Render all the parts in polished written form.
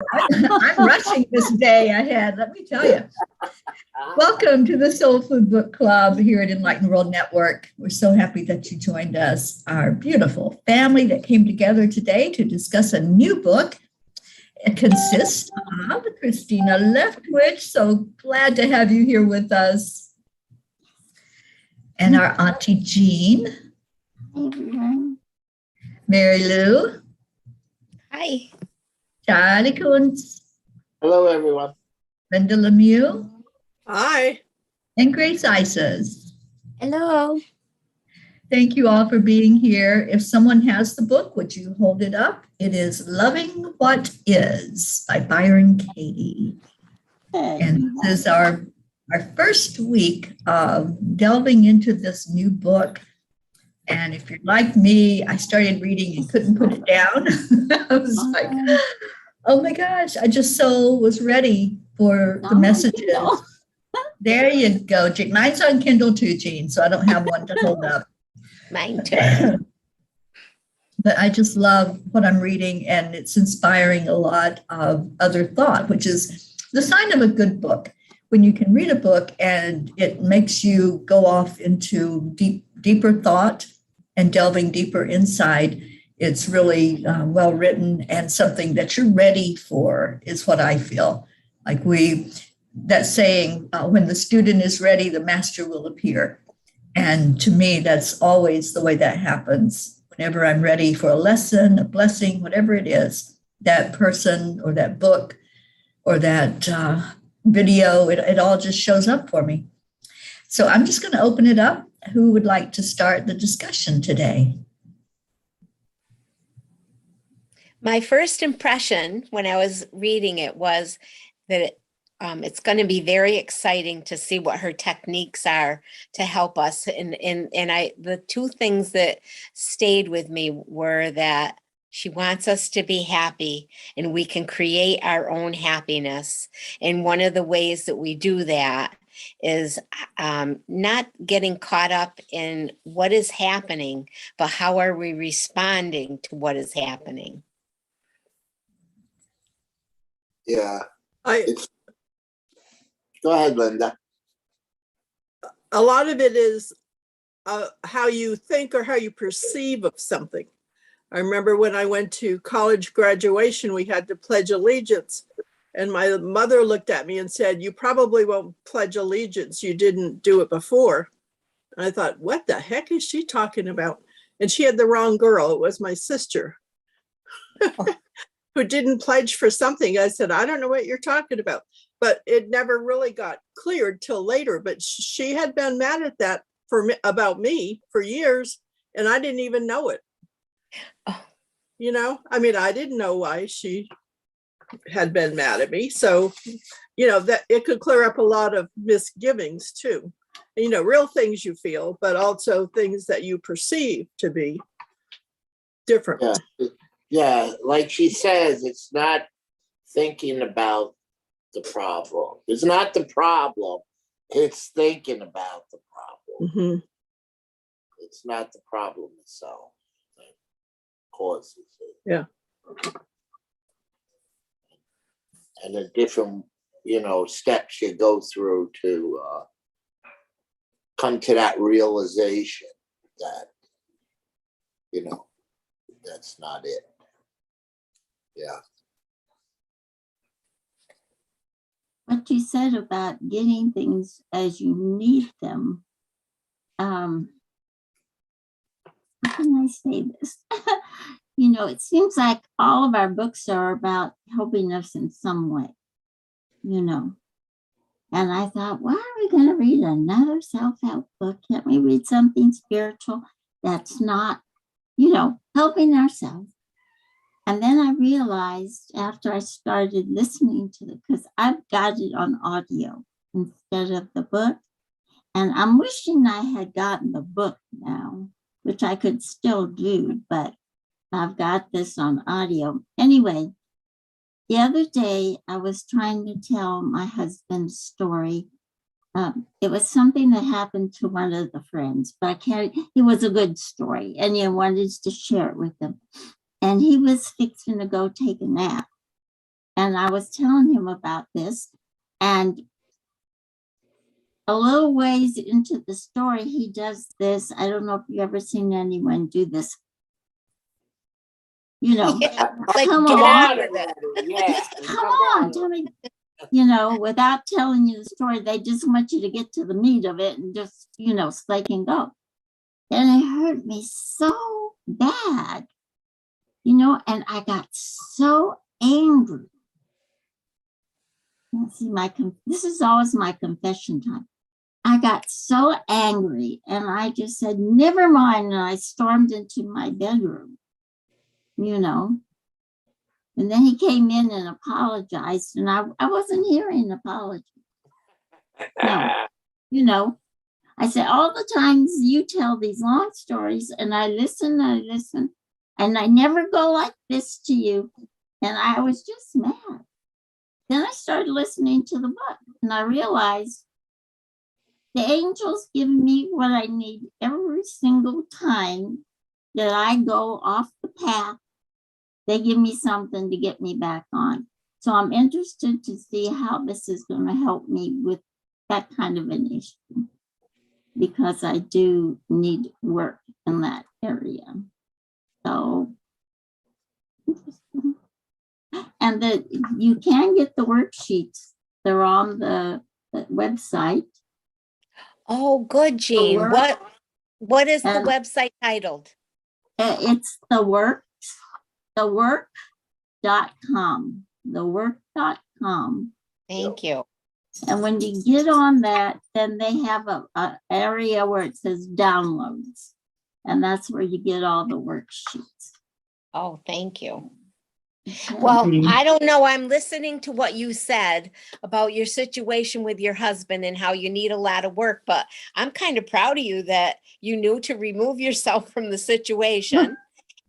I'm rushing this day ahead, let me tell you. Welcome to the Soul Food Book Club here at Enlightened World Network. We're so happy that you joined us, our beautiful family that came together today to discuss a new book. It consists of Christina Leftwich. So glad to have you here with us. And our Auntie Jean. Hi, everyone. Mary Lou. Hi. Charlie Kuntz. Hello, everyone. Brenda Lemieux. Hi. And Grace Isis. Hello. Thank you all for being here. If someone has the book, would you hold it up? It is Loving What Is by Byron Katie. And this is our first week of delving into this new book. And if you're like me, I started reading and couldn't put it down. I was like, oh my gosh, I just so was ready for the messages. There you go. Mine's on Kindle too, Jean, so I don't have one to hold up. Mine too. But I just love what I'm reading, and it's inspiring a lot of other thought, which is the sign of a good book. When you can read a book and it makes you go off into deeper thought and delving deeper inside, it's really well written and something that you're ready for, is what I feel. Like that saying, when the student is ready, the master will appear. And to me, that's always the way that happens. Whenever I'm ready for a lesson, a blessing, whatever it is, that person or that book or that video, it all just shows up for me. So I'm just going to open it up. Who would like to start the discussion today? My first impression when I was reading it was that it's going to be very exciting to see what her techniques are to help us. And the two things that stayed with me were that she wants us to be happy and we can create our own happiness. And one of the ways that we do that is not getting caught up in what is happening, but how are we responding to what is happening? Yeah. Go ahead, Linda. A lot of it is how you think or how you perceive of something. I remember when I went to college graduation, we had to pledge allegiance. And my mother looked at me and said, "You probably won't pledge allegiance. You didn't do it before." And I thought, what the heck is she talking about? And she had the wrong girl. It was my sister who didn't pledge for something. I said, "I don't know what you're talking about." But it never really got cleared till later. But she had been mad at that about me for years, and I didn't even know it. Oh. You know, I mean, I didn't know why she had been mad at me. So, that it could clear up a lot of misgivings too. Real things you feel, but also things that you perceive to be different. Yeah, like she says, it's not thinking about the problem. It's not the problem. It's thinking about the problem. Mm-hmm. It's not the problem itself that causes it. Yeah. And the different, steps you go through to come to that realization that, that's not it. Yeah. What you said about getting things as you need them. How can I say this? It seems like all of our books are about helping us in some way, And I thought, why are we going to read another self-help book? Can't we read something spiritual that's not, helping ourselves? And then I realized after I started listening to it, because I've got it on audio instead of the book. And I'm wishing I had gotten the book now, which I could still do, but I've got this on audio. Anyway, the other day I was trying to tell my husband's story. It was something that happened to one of the friends, but it was a good story and he wanted to share it with them. And he was fixing to go take a nap. And I was telling him about this, and a little ways into the story, he does this. I don't know if you've ever seen anyone do this. You know, Yeah, like come get along. out of it. Yeah. Come on, tell me. You know, without telling you the story, they just want you to get to the meat of it and just, you know, so they can go. And it hurt me so bad, you know, and I got so angry. Let's see, this is always my confession time. I got so angry and I just said, never mind. And I stormed into my bedroom, you know. And then he came in and apologized, and I wasn't hearing an apology. No, you know, I said, all the times you tell these long stories, and I listen, and I never go like this to you. And I was just mad. Then I started listening to the book, and I realized the angels give me what I need every single time that I go off the path. They give me something to get me back on. So I'm interested to see how this is going to help me with that kind of an issue, because I do need work in that area. So, and you can get the worksheets. They're on the website. Oh, good, Jean. What is the And website titled? it's thework.com. Thework.com. Thank you. And when you get on that, then they have a area where it says downloads. And that's where you get all the worksheets. Oh, thank you. Okay. Well, I don't know. I'm listening to what you said about your situation with your husband and how you need a lot of work, but I'm kind of proud of you that you knew to remove yourself from the situation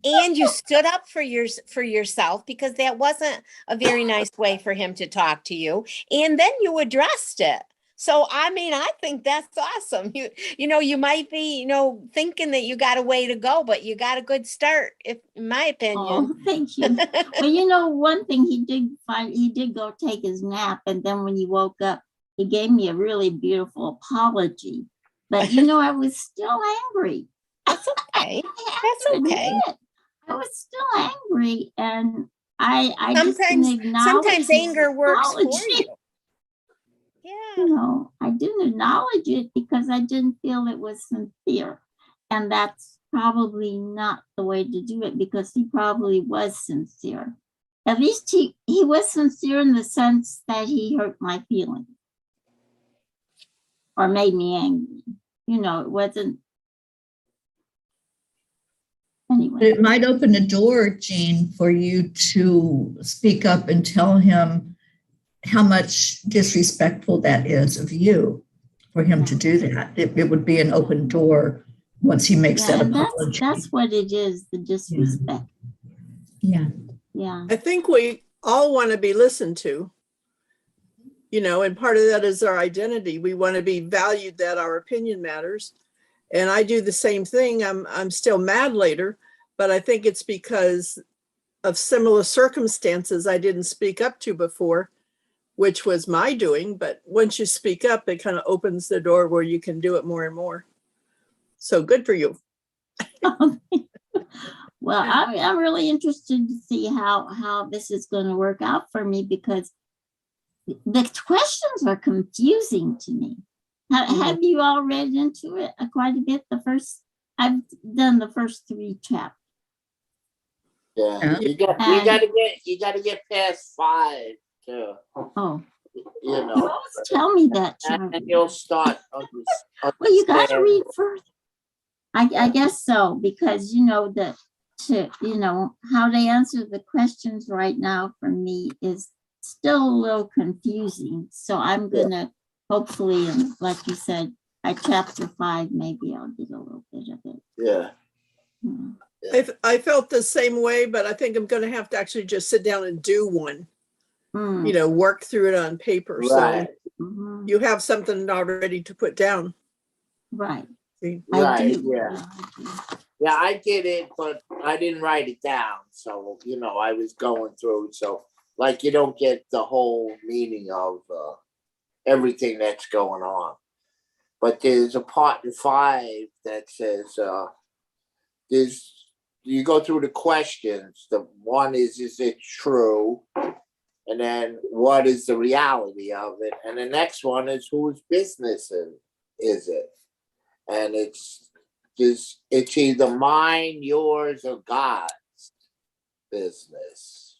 and you stood up for yourself, because that wasn't a very nice way for him to talk to you. And then you addressed it. So, I mean, I think that's awesome. You know, you might be, thinking that you got a way to go, but you got a good start, in my opinion. Oh, thank you. Well, one thing he did go take his nap. And then when he woke up, he gave me a really beautiful apology. But, I was still angry. That's okay. That's okay. I was still angry. And I just didn't acknowledge sometimes anger works for you. Yeah. I didn't acknowledge it because I didn't feel it was sincere. And that's probably not the way to do it, because he probably was sincere. At least he was sincere in the sense that he hurt my feelings or made me angry. It wasn't. Anyway. It might open a door, Jean, for you to speak up and tell him how much disrespectful that is of you, for him to do that. It would be an open door once he makes that apology. That's what it is, the disrespect. Yeah. Yeah. I think we all want to be listened to, and part of that is our identity. We want to be valued, that our opinion matters. And I do the same thing. I'm still mad later, but I think it's because of similar circumstances I didn't speak up to before, which was my doing. But once you speak up, it kind of opens the door where you can do it more and more. So good for you. Well, I'm really interested to see how this is going to work out for me, because the questions are confusing to me. Have you all read into it quite a bit? I've done the first 3 chapters. Yeah, you got to get past 5 too. Oh, you always tell me that, Charlie. And you'll start. Well, you got to read further. I guess so, because how they answer the questions right now for me is still a little confusing. So I'm gonna hopefully, and like you said, by chapter 5, maybe I'll get a little bit of it. Yeah. I felt the same way, but I think I'm going to have to actually just sit down and do one. Work through it on paper. Right. So you have something already to put down. Right. See? Right. Yeah. Yeah, I did it, but I didn't write it down. So, I was going through. So like you don't get the whole meaning of everything that's going on. But there's a part in 5 that says, you go through the questions. The one is it true? And then what is the reality of it? And the next one is whose business is it? And it's either mine, yours, or God's business.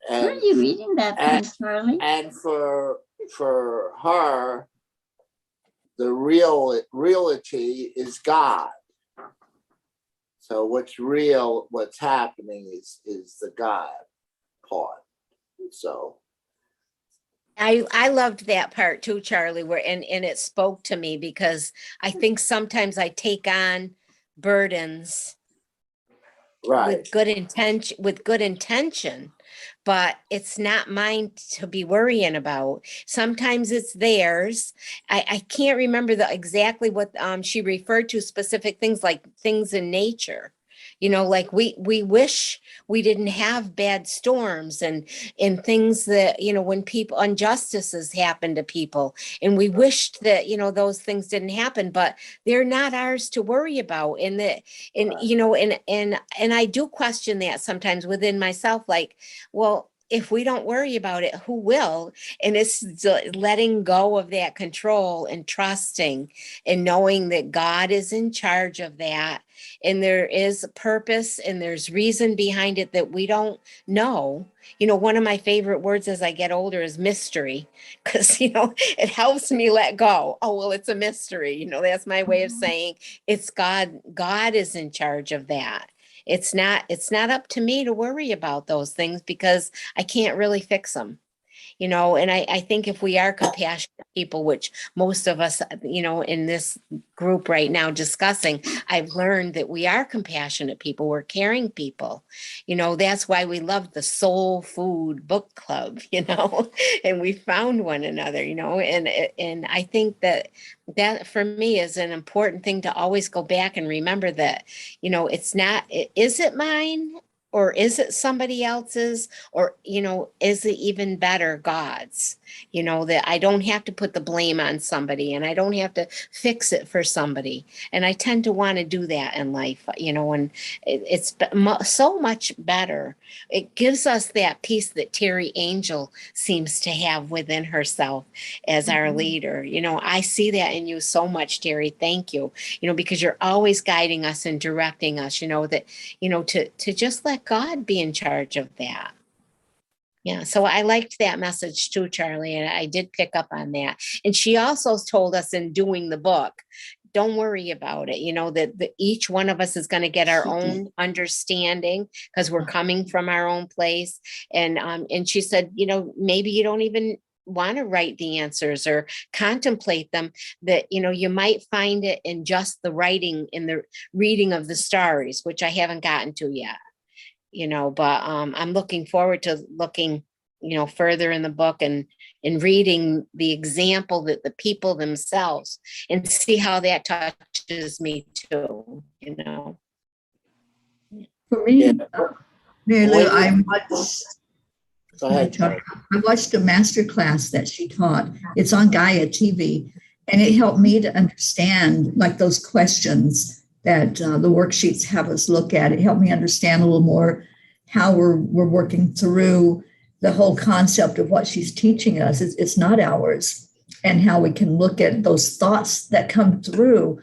Where are you reading that from, Charlie? And for her, the reality is God. So what's real, what's happening is the God part. So I loved that part too, Charlie, where and it spoke to me because I think sometimes I take on burdens right. with good intention, but it's not mine to be worrying about. Sometimes it's theirs. I can't remember exactly what she referred to, specific things like things in nature. You know, like we wish we didn't have bad storms and things that, you know, when injustices happen to people, and we wished that, you know, those things didn't happen, but they're not ours to worry about. And you know, and I do question that sometimes within myself, like, well, if we don't worry about it, who will? And it's letting go of that control and trusting and knowing that God is in charge of that. And there is a purpose and there's reason behind it that we don't know. You know, one of my favorite words as I get older is mystery, because, you know, it helps me let go. Oh, well, it's a mystery. You know, that's my way of saying it's God. God is in charge of that. It's not up to me to worry about those things because I can't really fix them. You know, and I think if we are compassionate people, which most of us, you know, in this group right now discussing, I've learned that we are compassionate people. We're caring people. You know, that's why we love the Soul Food Book Club, you know, and we found one another, you know, and I think that for me is an important thing to always go back and remember that, you know, it's not, is it mine? Or is it somebody else's? Or, you know, is it even better God's? You know, that I don't have to put the blame on somebody and I don't have to fix it for somebody. And I tend to want to do that in life, you know, and it's so much better. It gives us that peace that Terry Angel seems to have within herself as our leader. You know, I see that in you so much, Terry. Thank you. You know, because you're always guiding us and directing us, you know, that, you know, to just let God be in charge of that. Yeah, so I liked that message too, Charlie, and I did pick up on that. And she also told us in doing the book, don't worry about it. You know, that each one of us is going to get our own understanding because we're coming from our own place. And she said, you know, maybe you don't even want to write the answers or contemplate them, that, you know, you might find it in just the writing, in the reading of the stories, which I haven't gotten to yet. You know, but I'm looking forward to looking, you know, further in the book and reading the example that the people themselves and see how that touches me too, you know. For me, Yeah. Mary Lou, Go ahead, Charlie. I watched a master class that she taught. It's on Gaia TV, and it helped me to understand like those questions that the worksheets have us look at. It helped me understand a little more how we're working through the whole concept of what she's teaching us. It's not ours, and how we can look at those thoughts that come through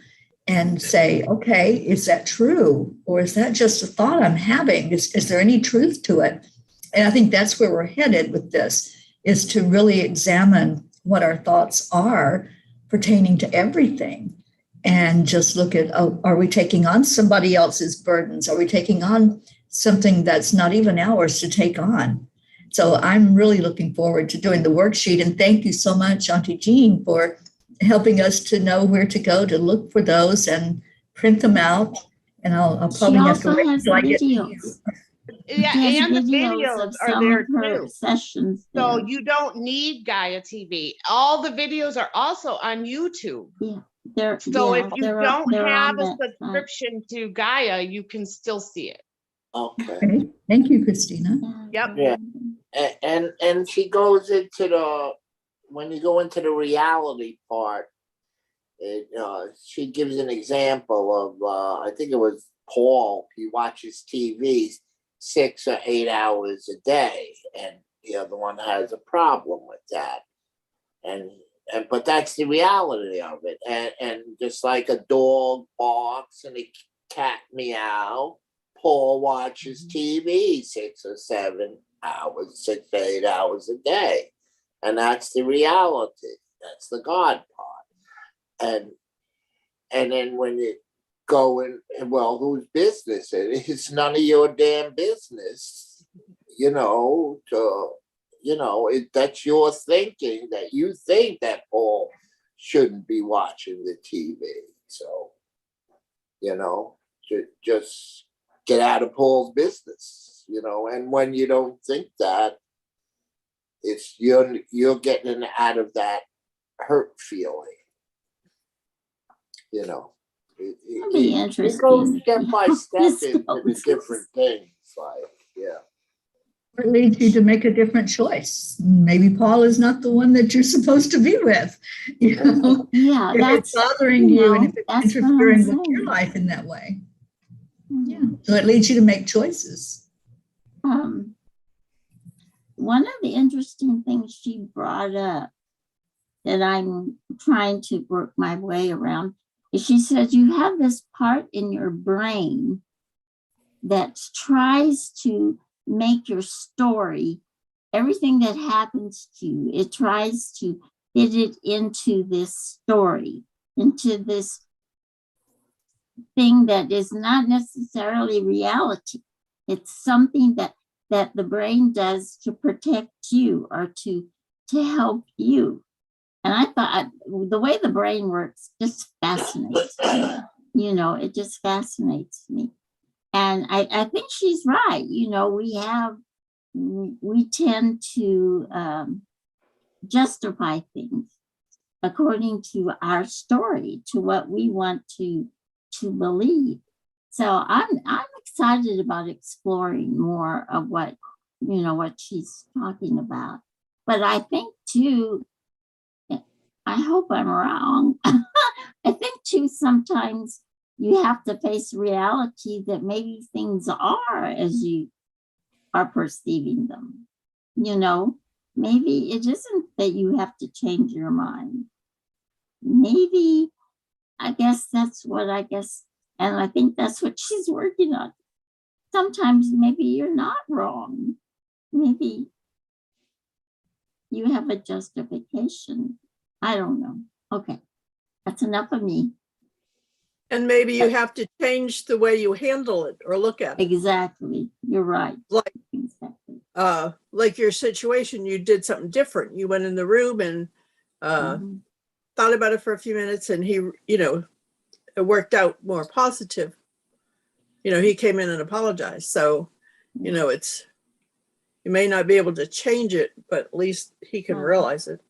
and say, okay, is that true? Or is that just a thought I'm having? Is there any truth to it? And I think that's where we're headed with this, is to really examine what our thoughts are pertaining to everything. And just look at, oh, are we taking on somebody else's burdens? Are we taking on something that's not even ours to take on? So I'm really looking forward to doing the worksheet. And thank you so much, Auntie Jean, for helping us to know where to go to look for those and print them out. And I'll probably have to wait until I get to you. Yeah, There's and the videos videos of are some there of her too. sessions So there. you don't need Gaia TV. All the videos are also on YouTube. Yeah, So if you don't they're have on a that site. subscription to Gaia, you can still see it. Okay. Okay. Thank you, Christina. Yep. Yeah. And she goes into when you go into the reality part, she gives an example of, I think it was Paul. He watches TV 6 or 8 hours a day, and the other one has a problem with that. And but that's the reality of it. And just like a dog barks and a cat meow, Paul watches TV 6 or 7 hours, 6 to 8 hours a day. And that's the reality. That's the God part. And then when you go in, well, whose business it is? It's none of your damn business, that's your thinking, that you think that Paul shouldn't be watching the TV. So, just get out of Paul's business, and when you don't think that, it's you're getting out of that hurt feeling. It'll be It interesting. goes step by step This into the goes. different things, like, yeah. It leads you to make a different choice. Maybe Paul is not the one that you're supposed to be with. Yeah, If that's it's bothering you and if it's that's what I'm interfering with your saying. life in that way. Yeah. So it leads you to make choices. One of the interesting things she brought up that I'm trying to work my way around is she says you have this part in your brain that tries to make your story, everything that happens to you, it tries to fit it into this story, into this thing that is not necessarily reality. It's something that the brain does to protect you or to help you. And I thought the way the brain works just fascinates me. It just fascinates me. And I think she's right. We tend to justify things according to our story, to what we want to believe. So I'm excited about exploring more of what she's talking about. But I think too, I hope I'm wrong. I think too, sometimes you have to face reality that maybe things are as you are perceiving them. Maybe it isn't that you have to change your mind. Maybe, and I think that's what she's working on. Sometimes maybe you're not wrong. Maybe you have a justification. I don't know. Okay, that's enough of me. And maybe you have to change the way you handle it or look at it. Exactly. You're right. Exactly. Like your situation, you did something different. You went in the room and thought about it for a few minutes, and he, it worked out more positive. He came in and apologized. So, it's, you may not be able to change it, but at least he can realize it.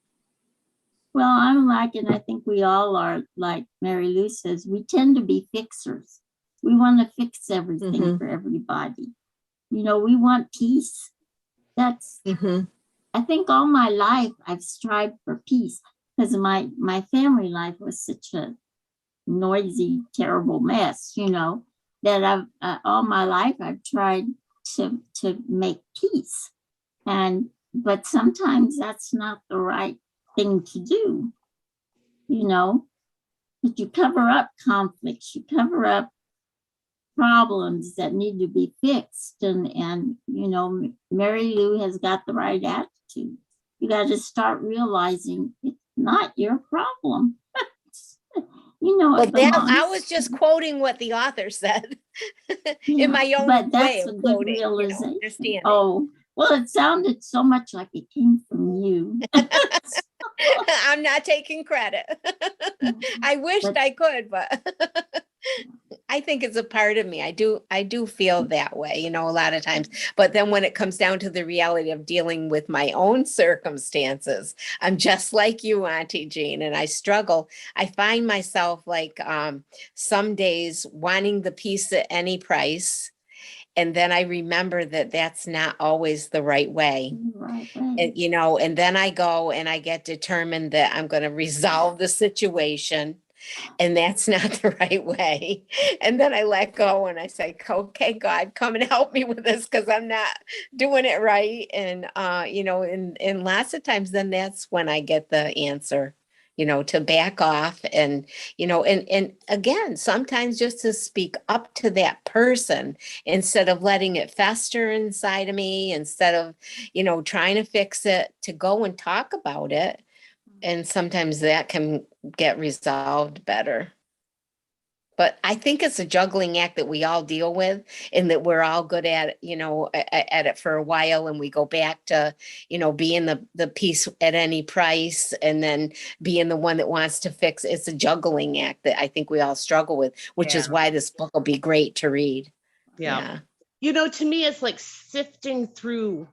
Well, and I think we all are, like Mary Lou says, we tend to be fixers. We want to fix everything for everybody. We want peace. That's, I think all my life I've strived for peace because my family life was such a noisy, terrible mess, that all my life I've tried to make peace. But sometimes that's not the right thing to do, but you cover up conflicts, you cover up problems that need to be fixed. And Mary Lou has got the right attitude. You got to start realizing it's not your problem. But I was just quoting what the author said in my own way of quoting, understanding. Oh, well, it sounded so much like it came from you. I'm not taking credit. I wished I could, but I think it's a part of me. I do feel that way, a lot of times. But then when it comes down to the reality of dealing with my own circumstances, I'm just like you, Auntie Jean, and I struggle. I find myself like some days wanting the peace at any price. And then I remember that that's not always the right way. Right, And, you know, and then I go and I get determined that I'm going to resolve the situation, and that's not the right way. And then I let go and I say, okay, God, come and help me with this because I'm not doing it right. And, you know, and lots of times then that's when I get the answer, you know, to back off and, you know, and again, sometimes just to speak up to that person instead of letting it fester inside of me, instead of, you know, trying to fix it, to go and talk about it. And sometimes that can get resolved better. But I think it's a juggling act that we all deal with, and that we're all good at, you know, at it for a while. And we go back to, you know, being the piece at any price, and then being the one that wants to fix. It's a juggling act that I think we all struggle with, which is Yeah. why this book will be great to read. Yeah. You know, to me, it's like sifting through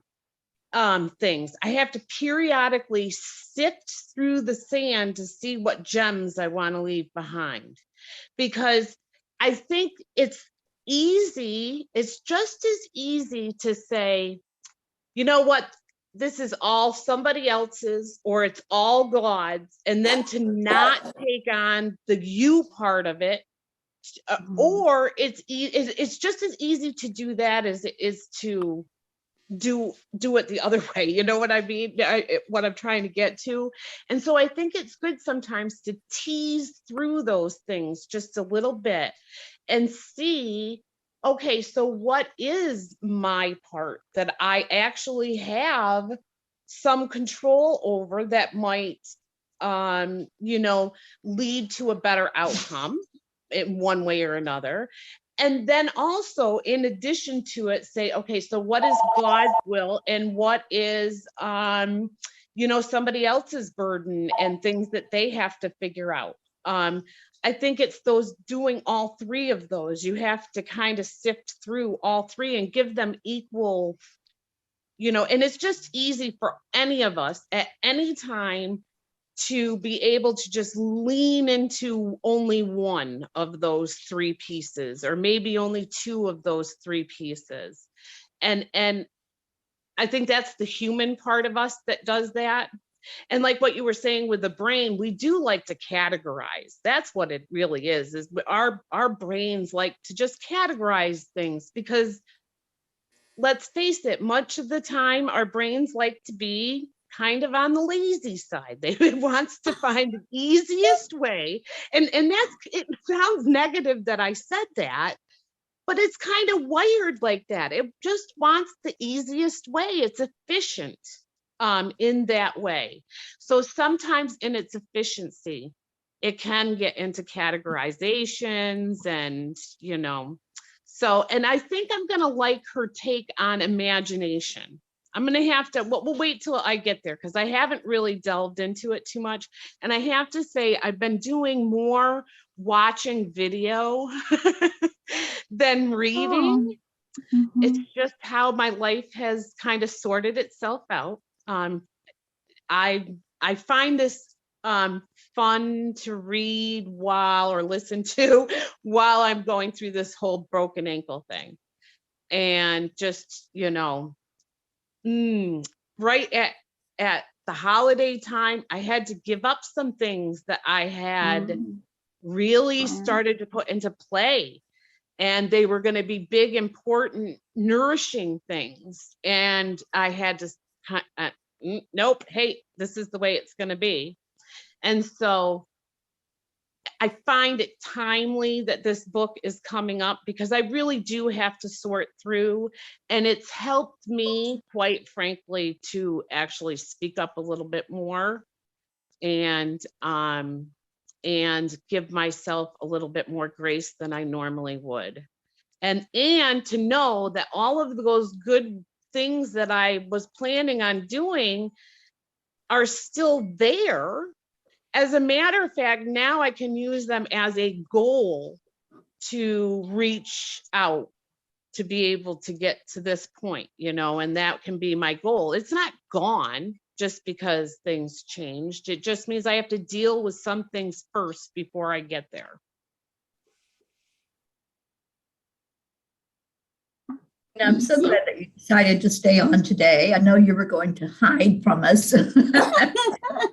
things. I have to periodically sift through the sand to see what gems I want to leave behind, because I think it's easy. It's just as easy to say, you know what, this is all somebody else's, or it's all God's, and then to not take on the you part of it. Or it's just as easy to do that as it is to do it the other way. You know what I mean? What I'm trying to get to. And so I think it's good sometimes to tease through those things just a little bit and see, okay, so what is my part that I actually have some control over that might you know, lead to a better outcome in one way or another. And then also, in addition to it, say, okay, so what is God's will and what is, you know, somebody else's burden and things that they have to figure out. I think it's those doing all three of those. You have to kind of sift through all three and give them equal, you know, and it's just easy for any of us at any time to be able to just lean into only one of those three pieces, or maybe only two of those three pieces. And I think that's the human part of us that does that. And like what you were saying with the brain, we do like to categorize. That's what it really is our brains like to just categorize things, because let's face it, much of the time our brains like to be kind of on the lazy side. They wants to find the easiest way. And that's, it sounds negative that I said that, but it's kind of wired like that. It just wants the easiest way. It's efficient in that way. So sometimes in its efficiency, it can get into categorizations and, you know, so, and I think I'm going to like her take on imagination. I'm going to have to, we'll wait till I get there because I haven't really delved into it too much. And I have to say, I've been doing more watching video than reading. It's just how my life has kind of sorted itself out. I find this fun to read while, or listen to while I'm going through this whole broken ankle thing. And just, you know, right at the holiday time, I had to give up some things that I had really started to put into play. And they were going to be big, important, nourishing things. And I had to, nope, hey, this is the way it's going to be. And so I find it timely that this book is coming up, because I really do have to sort through, and it's helped me, quite frankly, to actually speak up a little bit more and give myself a little bit more grace than I normally would. And to know that all of those good things that I was planning on doing are still there. As a matter of fact, now I can use them as a goal to reach out, to be able to get to this point, you know, and that can be my goal. It's not gone just because things changed. It just means I have to deal with some things first before I get there. I'm so glad that you decided to stay on today. I know you were going to hide from us,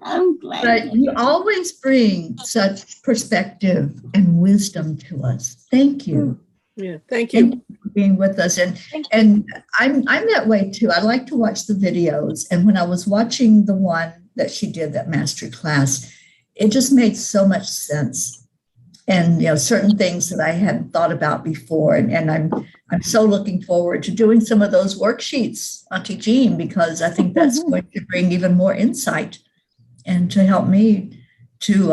I'm glad. but you always bring such perspective and wisdom to us. Thank you. Yeah, thank Thank you. you for being with us. And I'm that way too. I like to watch the videos. And when I was watching the one that she did, that master class, it just made so much sense. And certain things that I hadn't thought about before. And I'm so looking forward to doing some of those worksheets, Auntie Jean, because I think that's going to bring even more insight and to help me to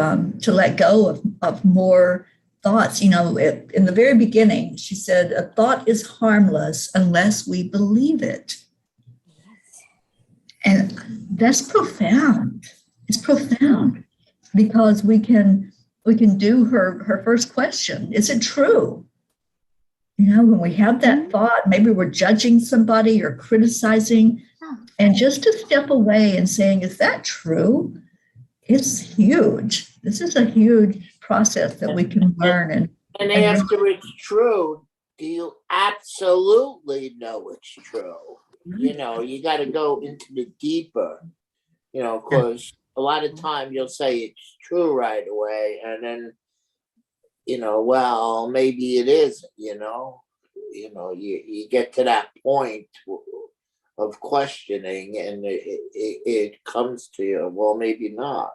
let go of more thoughts. In the very beginning, she said, a thought is harmless unless we believe it. And that's profound. It's profound because we can do her first question. Is it true? When we have that thought, maybe we're judging somebody or criticizing, and just to step away and saying, is that true? It's huge. This is a huge process that we can learn. And after it's true, do you absolutely know it's true? You got to go into the deeper, because a lot of time you'll say it's true right away. And then, well, maybe it isn't, you get to that point of questioning and it comes to you, well, maybe not,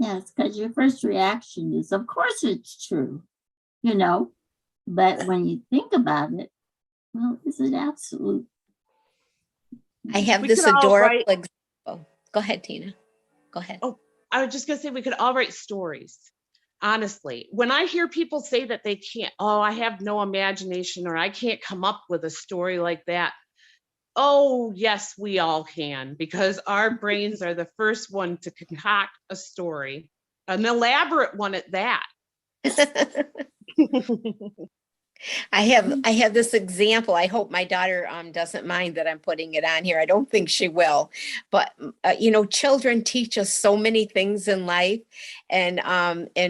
Yes, because your first reaction is, of course it's true, but when you think about it, well, is it absolute? I have We this could all adorable write- example. Go ahead, Tina. Go ahead. Oh, I was just gonna say we could all write stories. Honestly, when I hear people say that they can't, oh, I have no imagination or I can't come up with a story like that. Oh, yes, we all can, because our brains are the first one to concoct a story, an elaborate one at that. I have this example. I hope my daughter doesn't mind that I'm putting it on here. I don't think she will, but children teach us so many things in life, and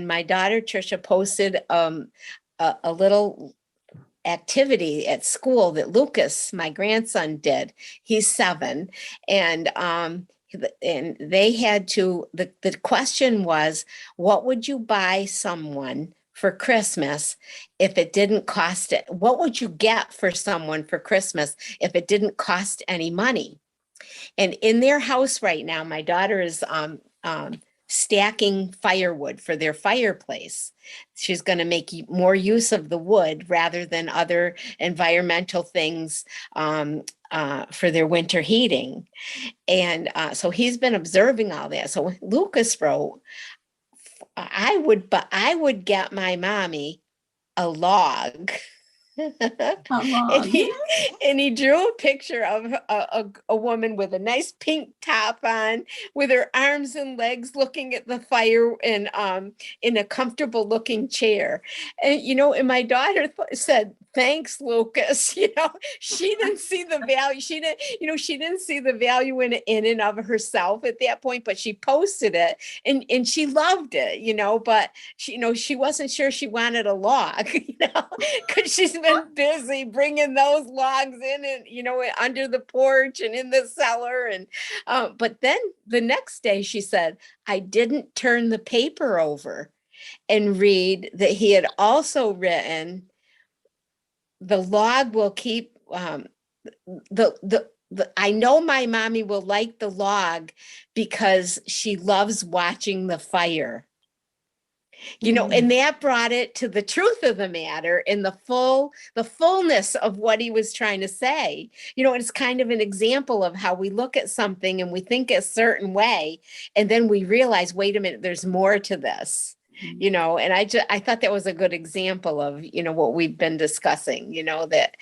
my daughter Trisha posted a little activity at school that Lucas, my grandson, did. He's 7, and they had to. The question was, what would you buy someone for Christmas if it didn't cost it? What would you get for someone for Christmas if it didn't cost any money? And in their house right now, my daughter is stacking firewood for their fireplace. She's going to make more use of the wood rather than other environmental things for their winter heating. And so he's been observing all that. So Lucas wrote, I would get my mommy a log. And he drew a picture of a woman with a nice pink top on, with her arms and legs looking at the fire, and in a comfortable looking chair. And and my daughter said, "Thanks, Lucas." She didn't see the value. She didn't see the value in and of herself at that point, but she posted it and she loved it, but she wasn't sure she wanted a log, because she's been busy bringing those logs in and under the porch and in the cellar. And but then the next day she said, I didn't turn the paper over and read that he had also written, the log will keep I know my mommy will like the log because she loves watching the fire. And that brought it to the truth of the matter and the fullness of what he was trying to say. It's kind of an example of how we look at something and we think a certain way, and then we realize, wait a minute, there's more to this. And I thought that was a good example of, what we've been discussing, that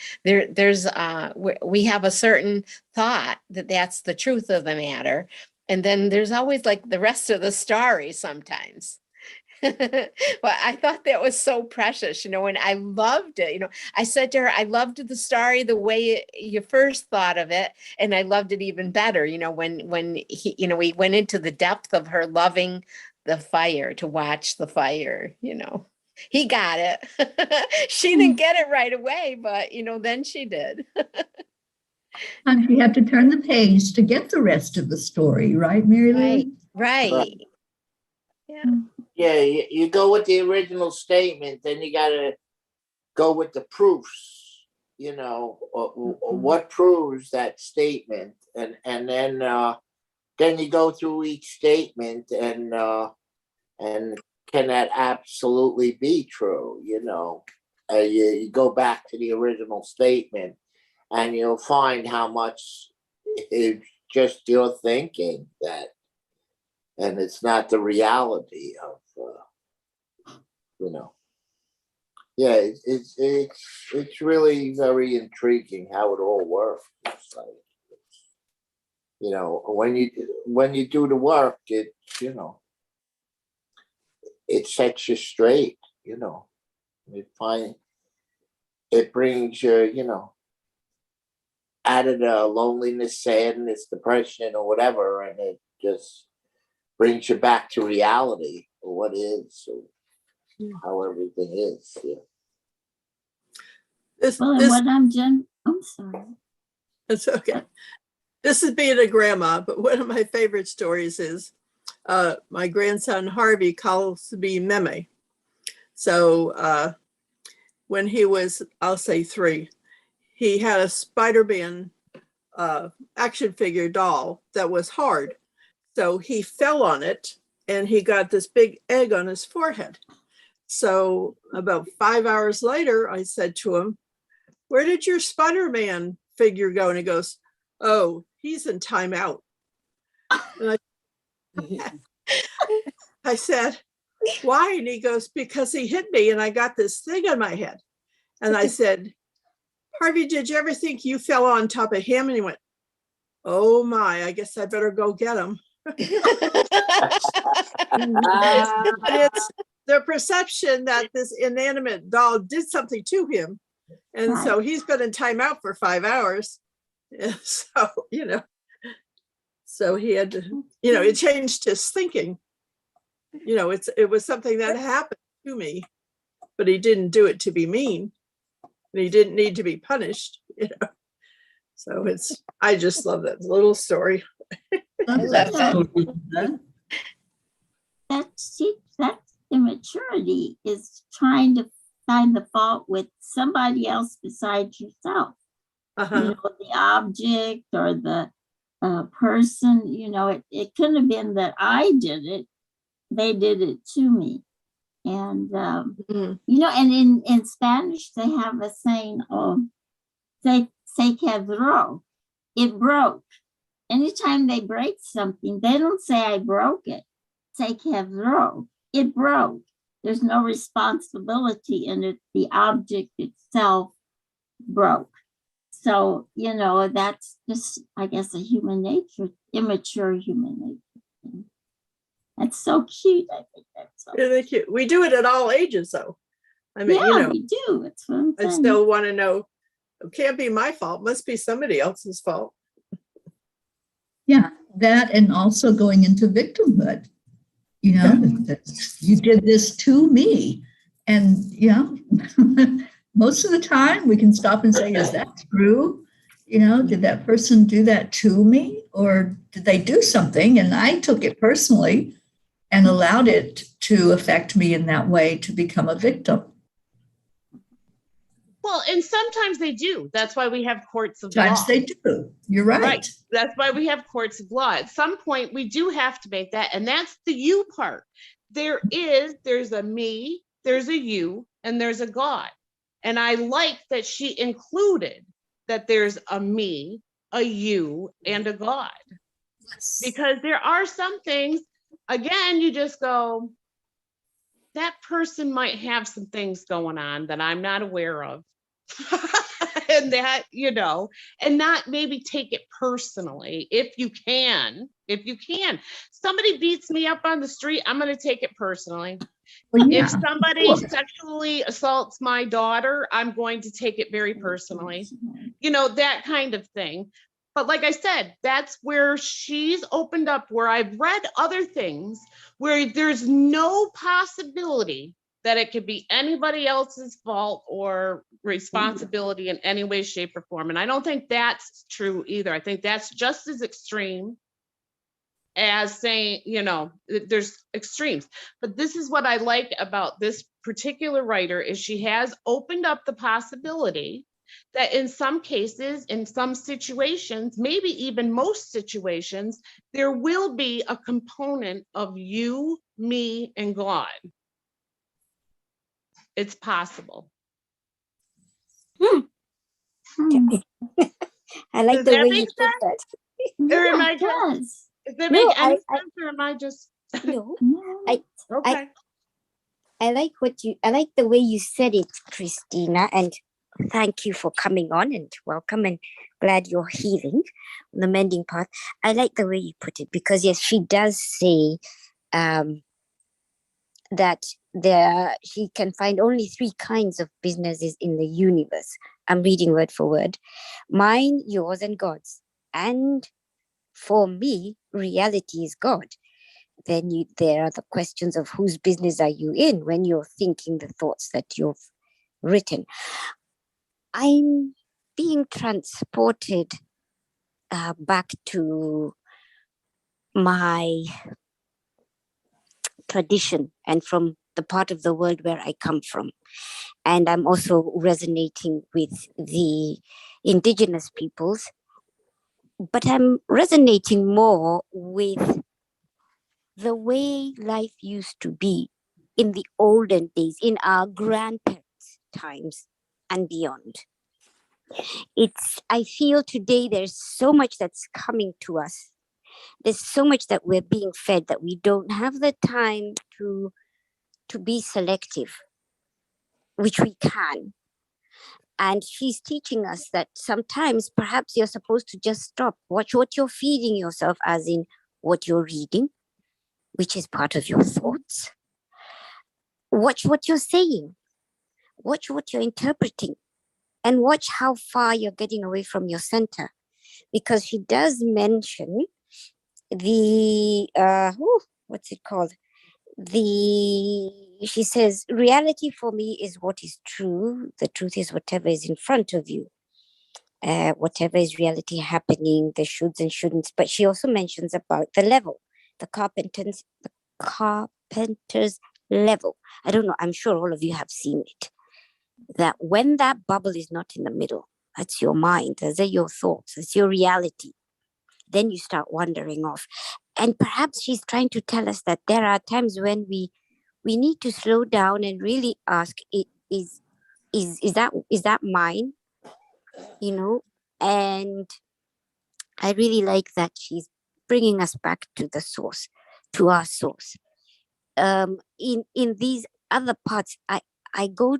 we have a certain thought that that's the truth of the matter. And then there's always like the rest of the story sometimes. But I thought that was so precious, and I loved it. I said to her, I loved the story the way you first thought of it, and I loved it even better, when he, we went into the depth of her loving the fire, to watch the fire. He got it. She didn't get it right away, but then she did. And you have to turn the page to get the rest of the story, right, Mary Lou? Right. Right. Yeah. Yeah, you go with the original statement, then you got to go with the proofs, what proves that statement. And then you go through each statement and can that absolutely be true? You go back to the original statement and you'll find how much it's just your thinking that, and it's not the reality of, yeah, it's really very intriguing how it all works. It's like, when you do the work, it sets you straight. It brings you, out of the loneliness, sadness, depression, or whatever, and it just brings you back to reality, or what is, or how everything is. Yeah. I'm sorry. It's okay. This is being a grandma, but one of my favorite stories is my grandson Harvey calls me Meme. So when he was, I'll say 3, he had a Spider-Man action figure doll that was hard. So he fell on it and he got this big egg on his forehead. So about 5 hours later, I said to him, "Where did your Spider-Man figure go?" And he goes, "Oh, he's in timeout." And I said, "Why?" And he goes, "Because he hit me and I got this thing on my head." And I said, "Harvey, did you ever think you fell on top of him?" And he went, "Oh my, I guess I better go get him." But it's the perception that this inanimate doll did something to him. And Right. So he's been in timeout for 5 hours. So, so he had to, it changed his thinking. It was something that happened to me, but he didn't do it to be mean. And he didn't need to be punished, So I just love that little story. That's immaturity, is trying to find the fault with somebody else besides yourself. Uh-huh. The object or the person. It couldn't have been that I did it; they did it to me. And and in Spanish they have a saying, se quebró, it broke. Anytime they break something, they don't say I broke it. Se quebró, it broke. There's no responsibility in it. The object itself broke. So, that's just, I guess, a human nature, immature human nature. That's so cute. I think that's so Really cute. We do it at all ages, though. I mean, we do. It's what I'm I saying. still want to know, it can't be my fault, must be somebody else's fault. Yeah, that, and also going into victimhood. You did this to me. And most of the time we can stop and say, is that true? Did that person do that to me? Or did they do something and I took it personally and allowed it to affect me in that way to become a victim? Well, and sometimes they do. That's why we have courts of law. Sometimes they do. You're right. Right. That's why we have courts of law. At some point, we do have to make that. And that's the you part. There's a me, there's a you, and there's a God. And I like that she included that there's a me, a you, and a God. Yes. Because there are some things, again, you just go, that person might have some things going on that I'm not aware of. And that, and not maybe take it personally. If you can, somebody beats me up on the street, I'm going to take it personally. Well, yeah, if somebody sexually assaults my daughter, I'm going to take it very personally, that kind of thing. But like I said, that's where she's opened up, where I've read other things where there's no possibility that it could be anybody else's fault or responsibility in any way, shape, or form. And I don't think that's true either. I think that's just as extreme as saying, there's extremes. But this is what I like about this particular writer is she has opened up the possibility that in some cases, in some situations, maybe even most situations, there will be a component of you, me, and God. It's possible. Hmm. I like Does the that way make you put that. Or am Yeah, I it just, does. does that No, make any I- sense, or am I just No, No. okay? I like the way you said it, Christina, and thank you for coming on and welcome and glad you're healing on the mending path. I like the way you put it because yes, she does say that she can find only 3 kinds of businesses in the universe. I'm reading word for word. Mine, yours, and God's. And for me, reality is God. Then there are the questions of whose business are you in when you're thinking the thoughts that you've written. I'm being transported back to my tradition and from the part of the world where I come from. And I'm also resonating with the indigenous peoples, but I'm resonating more with the way life used to be in the olden days, in our grandparents' times and beyond. I feel today there's so much that's coming to us. There's so much that we're being fed that we don't have the time to be selective, which we can. And she's teaching us that sometimes perhaps you're supposed to just stop, watch what you're feeding yourself, as in what you're reading, which is part of your thoughts. Watch what you're saying, watch what you're interpreting, and watch how far you're getting away from your center. Because she does mention the, what's it called? She says, reality for me is what is true. The truth is whatever is in front of you. Whatever is reality happening, the shoulds and shouldn'ts. But she also mentions about the level, the carpenter's level. I don't know, I'm sure all of you have seen it. That when that bubble is not in the middle, that's your mind, those are your thoughts, it's your reality. Then you start wandering off. And perhaps she's trying to tell us that there are times when we need to slow down and really ask, is that mine? And I really like that she's bringing us back to the source, to our source. In these other parts, I go,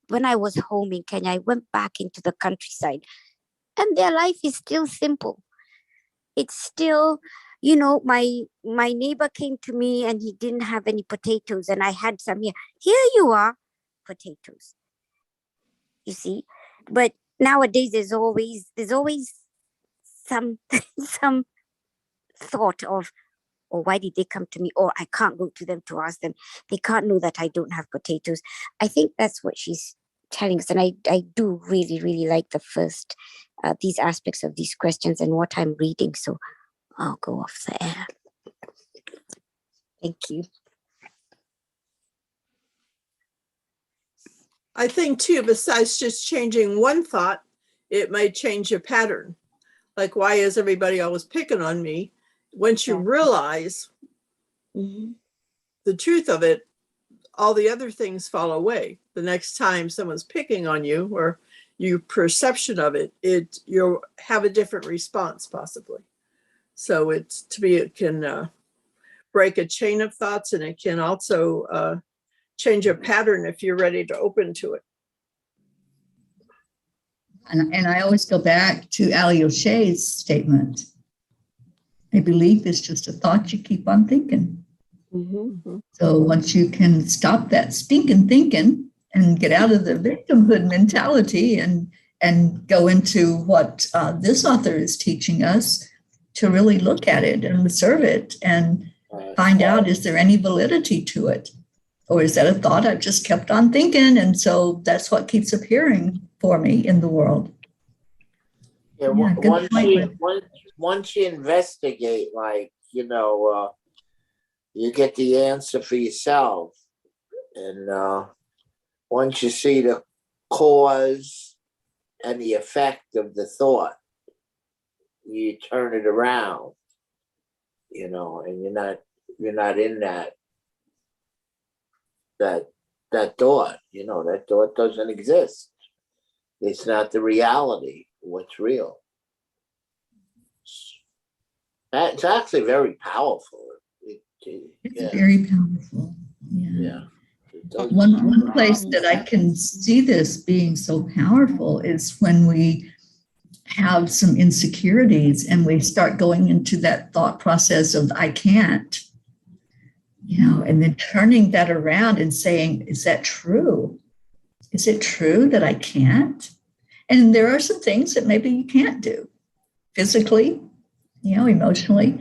when I was home in Kenya, I went back into the countryside, and their life is still simple. It's still, my neighbor came to me and he didn't have any potatoes, and I had some here. Here you are, potatoes. You see, but nowadays there's always some some thought of, or why did they come to me? Or I can't go to them to ask them. They can't know that I don't have potatoes. I think that's what she's telling us. And I do really, really like the first, these aspects of these questions and what I'm reading. So I'll go off the air. Thank you. I think too, besides just changing one thought, it might change a pattern. Like, why is everybody always picking on me? Once you realize the truth of it, all the other things fall away. The next time someone's picking on you, or your perception of it, you'll have a different response possibly. So it can break a chain of thoughts, and it can also change a pattern if you're ready to open to it. And I always go back to Ali O'Shea's statement. A belief is just a thought you keep on thinking. Mm-hmm. So once you can stop that stinking thinking and get out of the victimhood mentality and go into what this author is teaching us, to really look at it and observe it and find out, is there any validity to it? Or is that a thought I've just kept on thinking? And so that's what keeps appearing for me in the world. Yeah, Yeah, good once point, you Rick. once you investigate, like, you get the answer for yourself, and once you see the cause and the effect of the thought, you turn it around, and you're not in that thought. That thought doesn't exist. It's not the reality. What's real? It's actually very powerful. It's Yeah, very powerful. Yeah. yeah. It does. One place that I can see this being so powerful is when we have some insecurities and we start going into that thought process of I can't, and then turning that around and saying, is that true? Is it true that I can't? And there are some things that maybe you can't do physically, emotionally,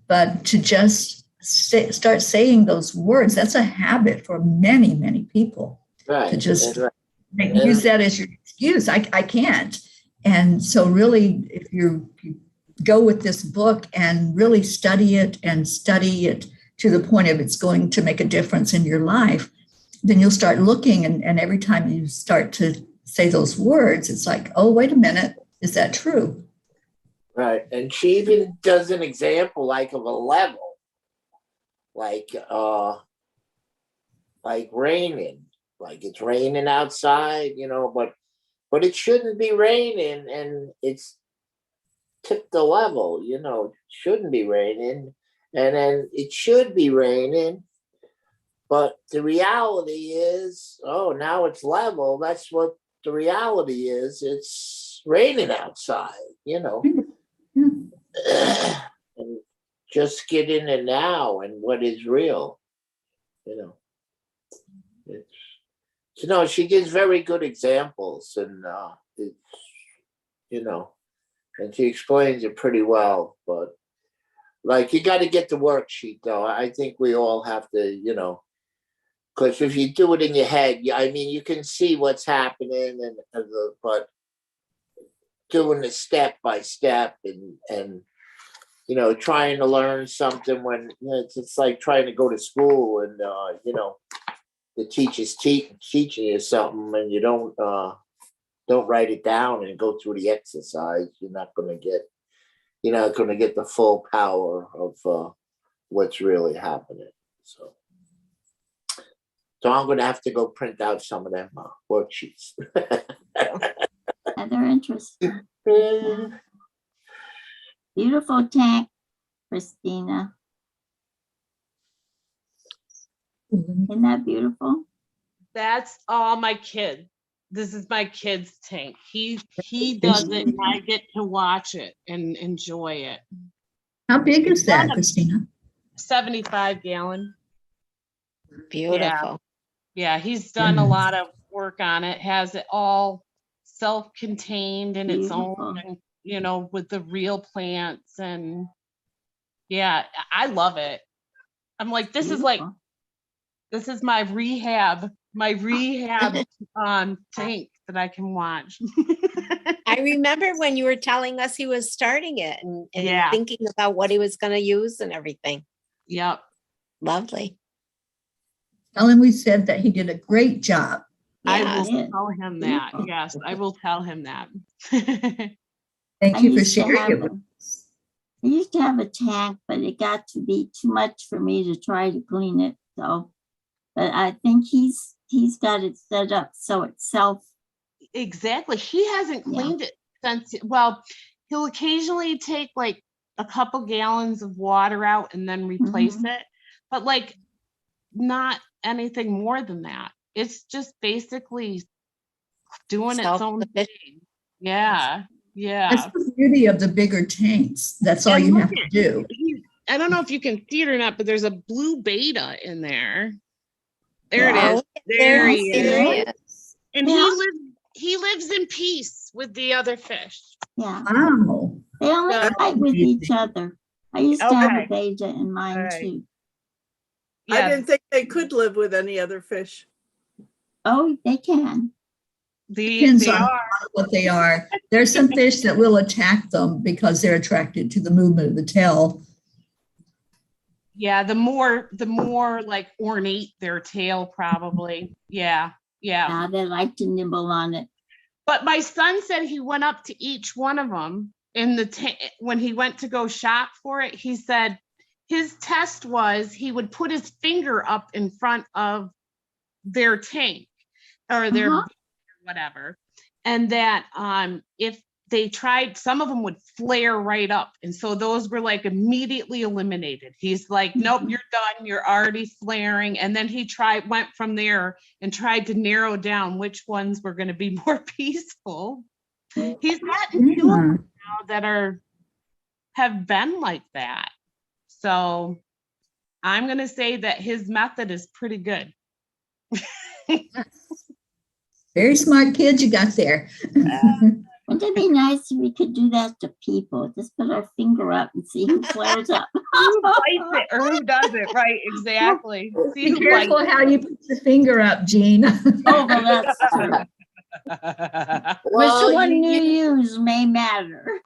but to just start saying those words, that's a habit for many, many people. Right. To just And use that as your excuse. I can't. And so really, if you go with this book and really study it to the point of it's going to make a difference in your life, then you'll start looking, and every time you start to say those words, it's like, oh, wait a minute, is that true? right. And she even does an example like of a level, like raining, like it's raining outside, but it shouldn't be raining, and it's tipped the level, it shouldn't be raining, and then it should be raining, but the reality is, oh, now it's level. That's what the reality is. It's raining outside, and just get in the now and what is real, it's, she gives very good examples, and it's, and she explains it pretty well. But like, you got to get the worksheet, though. I think we all have to, because if you do it in your head, you can see what's happening, but doing it step by step, and trying to learn something when it's like trying to go to school, and the teacher's teaching you something, and you don't write it down and go through the exercise. You're not going to get the full power of what's really happening. So I'm going to have to go print out some of them worksheets. Yeah, they're interesting. Yeah. Beautiful tank, Christina. Isn't that beautiful? That's all my kid. This is my kid's tank. He does it, and I get to watch it and enjoy it. How big is that, Christina? 75 gallon. Beautiful. Yeah, he's done a lot of work on it. Has it all self-contained in its own, and, with the real plants, and yeah, I love it. I'm like, this is my rehab tank that I can watch. I remember when you were telling us he was starting it and thinking about what he was going to use and everything. Yep. Lovely. Tell him we said that he did a great job. I will tell him that. Yes, I will tell him that. Thank you for sharing it. I used to have a tank, but it got to be too much for me to try to clean it. So, but I think he's got it set up so it's self. Exactly. He hasn't cleaned it since. Well, he'll occasionally take like a couple gallons of water out and then replace it, but like not anything more than that. It's just basically doing its own thing. Yeah. Yeah. That's the beauty of the bigger tanks. That's all you have to do. I don't know if you can see it or not, but there's a blue beta in there. There it is. There he is. And he lives in peace with the other fish. Yeah. Wow. They only fight with each other. I used to have a beta in mine too. I didn't think they could live with any other fish. Oh, they can. Depends They on are. what they are. There's some fish that will attack them because they're attracted to the movement of the tail. Yeah, the more like ornate their tail, probably. Yeah. They like to nibble on it. But my son said he went up to each one of them when he went to go shop for it. He said his test was he would put his finger up in front of their tank or their whatever, and that if they tried, some of them would flare right up, and so those were like immediately eliminated. He's like, nope, you're done, you're already flaring. And then he went from there and tried to narrow down which ones were going to be more peaceful. He's gotten two of them now that have been like that. So I'm going to say that his method is pretty good. Very smart kids you got there. Wouldn't it be nice if we could do that to people? Just put our finger up and see who flares up. Who bites it or who does it? Right, exactly. See Be who careful bites how you put the finger up, Jean. Oh, well, that's true. Well, Which one you you, use may matter.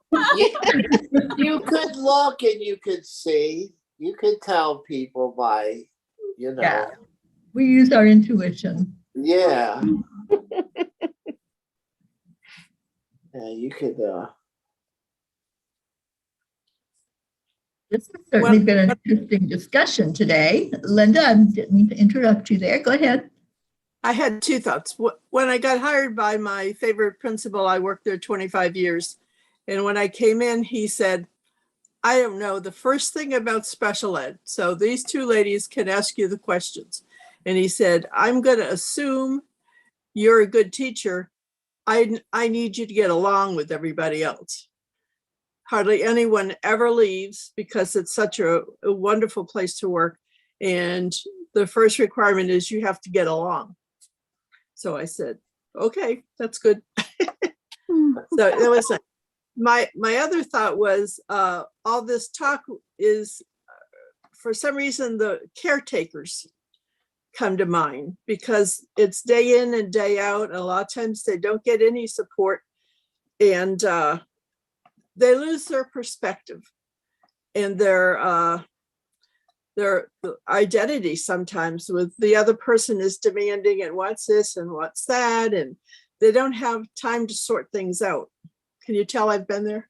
you could look and you could see. You could tell people by, Yeah. We use our intuition. Yeah. Yeah, you could. This has certainly been an interesting discussion today. Linda, I didn't mean to interrupt you there. Go ahead. I had two thoughts. When I got hired by my favorite principal, I worked there 25 years. And when I came in, he said, I don't know the first thing about special ed. So these two ladies can ask you the questions. And he said, I'm going to assume you're a good teacher. I need you to get along with everybody else. Hardly anyone ever leaves because it's such a wonderful place to work. And the first requirement is you have to get along. So I said, okay, that's good. So that was my other thought was all this talk is for some reason the caretakers come to mind because it's day in and day out. And a lot of times they don't get any support and they lose their perspective and their identity sometimes with the other person is demanding and what's this and what's that. And they don't have time to sort things out. Can you tell I've been there?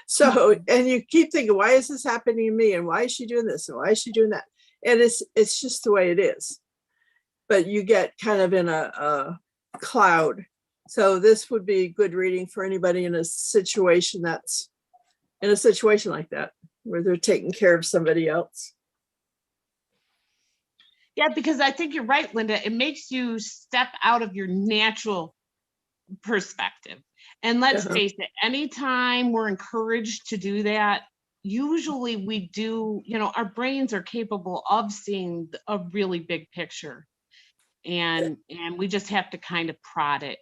So, and you keep thinking, why is this happening to me? And why is she doing this? And why is she doing that? And it's just the way it is. But you get kind of in a cloud. So this would be good reading for anybody in a situation like that, where they're taking care of somebody else. Yeah, because I think you're right, Linda. It makes you step out of your natural perspective. And let's face it, anytime we're encouraged to do that, usually we do, our brains are capable of seeing a really big picture. And we just have to kind of prod it.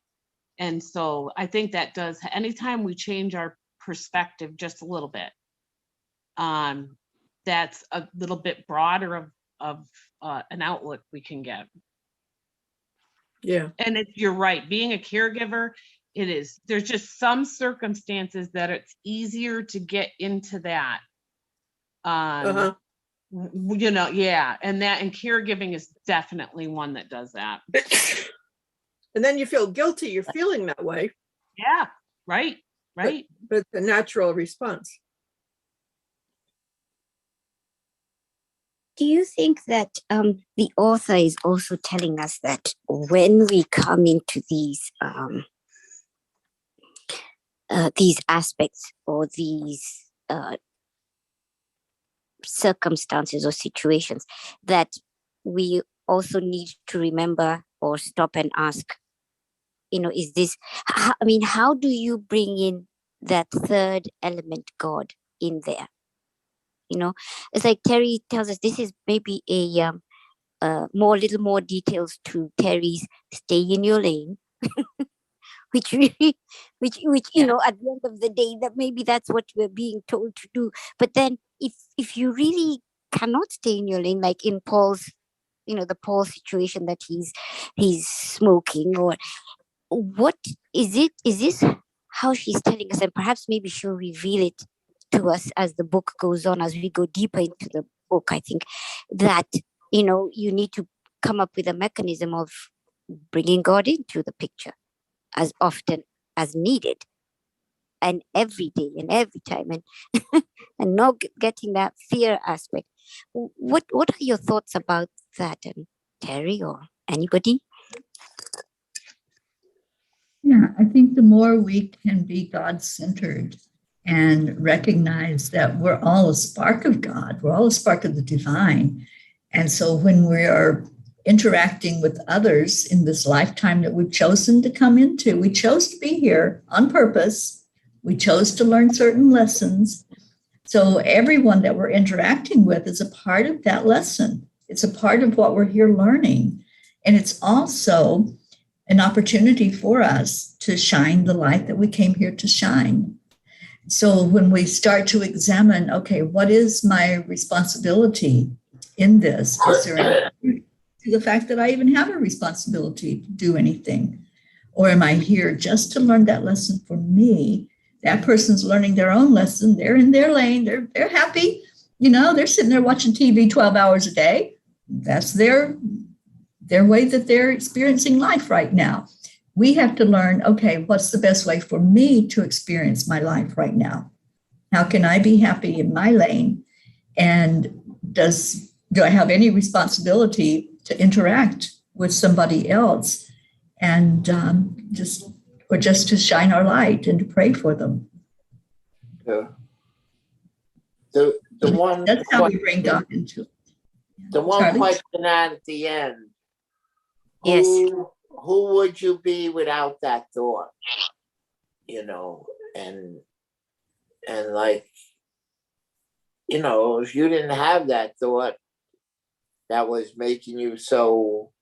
And so I think that does, anytime we change our perspective just a little bit, that's a little bit broader of an outlook we can get. Yeah. And you're right, being a caregiver, there's just some circumstances that it's easier to get into that. Yeah. And caregiving is definitely one that does that. And then you feel guilty, you're feeling that way. Yeah, right. But it's a natural response. Do you think that the author is also telling us that when we come into these aspects or these circumstances or situations, that we also need to remember or stop and ask, is this, how do you bring in that third element, God, in there? It's like Terry tells us this is maybe a little more details to Terry's stay in your lane, which at the end of the day, that maybe that's what we're being told to do. But then if you really cannot stay in your lane, like in Paul's, the Paul situation that he's smoking, or what is it? Is this how she's telling us? And perhaps maybe she'll reveal it to us as the book goes on, as we go deeper into the book. I think that, you need to come up with a mechanism of bringing God into the picture as often as needed, and every day and every time, and and not getting that fear aspect. What are your thoughts about that, Terry or anybody? Yeah, I think the more we can be God-centered and recognize that we're all a spark of God, we're all a spark of the divine. And so when we are interacting with others in this lifetime that we've chosen to come into, we chose to be here on purpose. We chose to learn certain lessons. So everyone that we're interacting with is a part of that lesson. It's a part of what we're here learning. And it's also an opportunity for us to shine the light that we came here to shine. So when we start to examine, okay, what is my responsibility in this? Is there any to the fact that I even have a responsibility to do anything? Or am I here just to learn that lesson for me? That person's learning their own lesson. They're in their lane. They're happy. They're sitting there watching TV 12 hours a day. That's their way that they're experiencing life right now. We have to learn, okay, what's the best way for me to experience my life right now? How can I be happy in my lane? And do I have any responsibility to interact with somebody else and just to shine our light and to pray for them? Yeah. The one That's how we bring God into it. The one Charlie? question at the end. Yes. Who would you be without that thought? And like, if you didn't have that thought that was making you so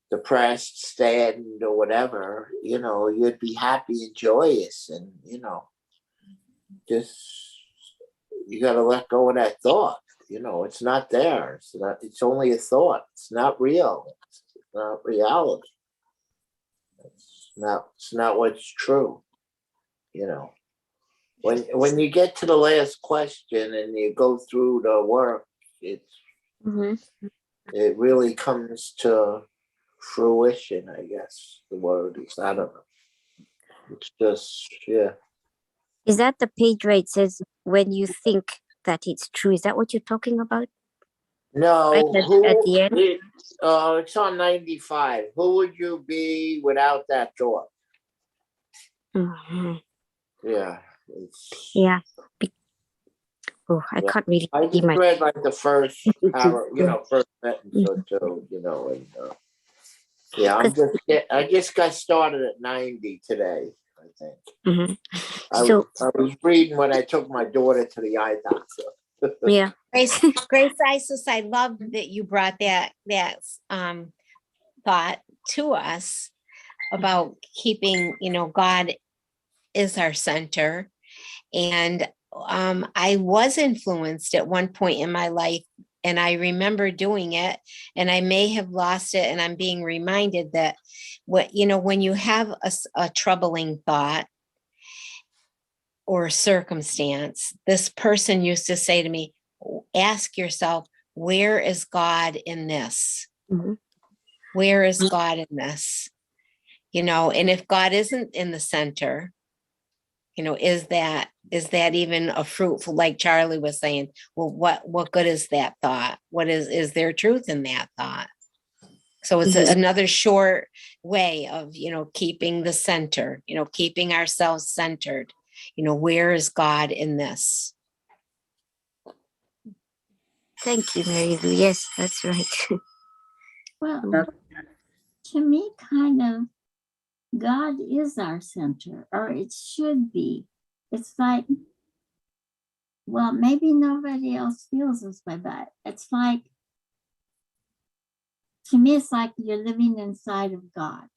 depressed, saddened, or whatever, you'd be happy and joyous, and just you got to let go of that thought. It's not there. It's only a thought. It's not real. It's not reality. It's not what's true. When you get to the last question and you go through the work, it really comes to fruition, I guess the word is. I don't know. It's just, yeah. Is that the page where it says when you think that it's true? Is that what you're talking about? No, Right at the end? It's on 95. Who would you be without that thought? Mhm. Yeah. Yeah. I can't really I see just my. read like the first first sentence or two, and I just got started at 90 today, I think. Mhm. I was reading when I took my daughter to the eye doctor. Yeah. Grace Isis, I love that you brought that thought to us about keeping, God is our center. And I was influenced at one point in my life, and I remember doing it, and I may have lost it. And I'm being reminded that when you have a troubling thought or circumstance, this person used to say to me, ask yourself, where is God in this? Mhm. Where is God in this? And if God isn't in the center, is that even a fruitful, like Charlie was saying, well, what good is that thought? What is there truth in that thought? So it's another short way of, keeping the center, keeping ourselves centered. Where is God in this? Thank you, Mary Lou. Yes, that's right. Well, to me, kind of, God is our center, or it should be. It's like, well, maybe nobody else feels this way, but it's like, to me, it's like you're living inside of God,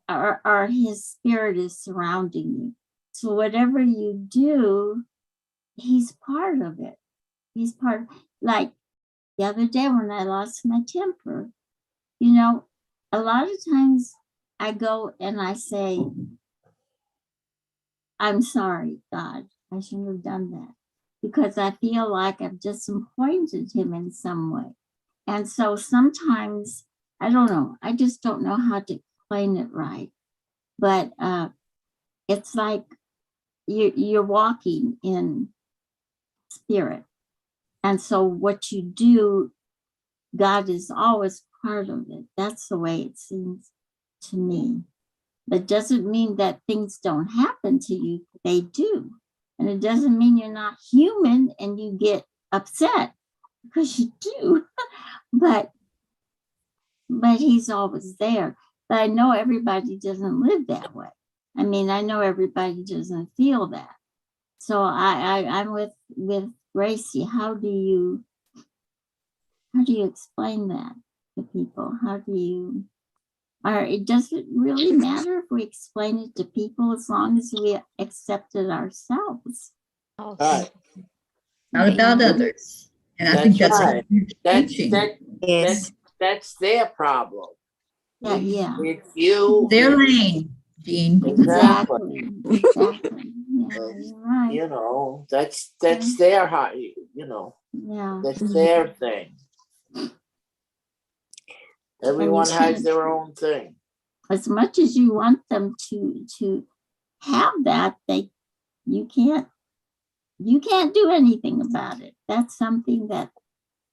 or His Spirit is surrounding you. So whatever you do, He's part of it. He's part, like the other day when I lost my temper, you know, a lot of times I go and I say, I'm sorry, God, I shouldn't have done that, because I feel like I've disappointed him in some way. And so sometimes, I don't know, I just don't know how to explain it right. But it's like you're walking in spirit. And so what you do, God is always part of it. That's the way it seems to me. But doesn't mean that things don't happen to you. They do. And it doesn't mean you're not human and you get upset, because you do. but he's always there. But I know everybody doesn't live that way. I mean, I know everybody doesn't feel that. So I'm with Gracie. How do you explain that to people? How do you, or it doesn't really matter if we explain it to people as long as we accept it ourselves. Right. Not about others. And I think That's that's right. what you're That's teaching. that, Yes. that's their problem. Yeah. It's you. Their lane, Jean. Exactly. Exactly. Yeah, you're right. You know, that's their heart. You know, Yeah. that's their thing. Everyone has their own thing. As much as you want them to have that, you can't do anything about it. That's something that